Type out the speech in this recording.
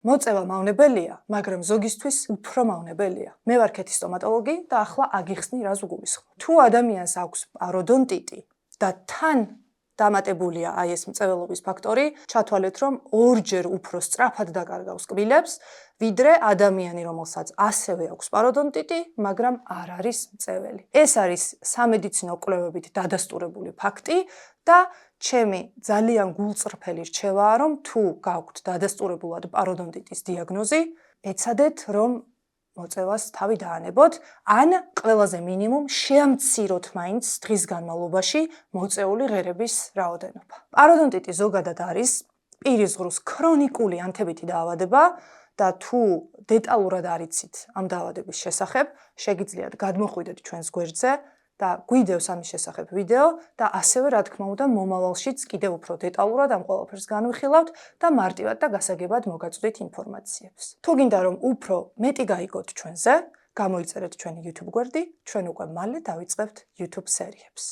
მოწევა მავნებელია, მაგრამ ზოგისთვის უფრო მავნებელია. მე ვარ ქეთი სტომატოლოგი და ახლა აგიხსნი რას უგულისხმობ. თუ ადამიანს აქვს პაროდონტიტი და თან დამატებულია აი ეს მწვერვალობის ფაქტორი, ჩათვალეთ რომ ორჯერ უფრო სწრაფად დაკარგავს კბილებს, ვიდრე ადამიანი, რომელსაც ასევე აქვს პაროდონტიტი, მაგრამ არ არის მწველი. ეს არის სამედიცინო კვლევებით დადასტურებული ფაქტი და ჩემი ძალიან გულწრფელი რჩევაა, რომ თუ გაქვთ დადასტურებულად პაროდონტიტის დიაგნოზი, ეცადეთ რომ მოწევას თავი დაანებოთ, ან ყველაზე მინიმუმ შეამციროთ მაინც დღის განმავლობაში მოწეული ღერების რაოდენობა. პაროდონტიტი ზოგადად არის პირის ღრუს ქრონიკული ანთებითი დაავადება და თუ დეტალურად არიცით ამ დაავადების შესახებ, შეგიძლიათ გადმოხვიდეთ ჩვენს გვერდზე და გვიდევს ამის შესახებ ვიდეო და ასევე რა თქმა უნდა მომავალშიც კიდევ უფრო დეტალურად ამ ყველაფერს განვიხილავთ და მარტივად და გასაგებად მოგაწვდით ინფორმაციებს. თუ გინდა რომ უფრო მეტი გაიგოთ ჩვენზე, გამოიწერეთ ჩვენი YouTube გვერდი, ჩვენ უკვე მალე დავიწყებთ YouTube სერიებს.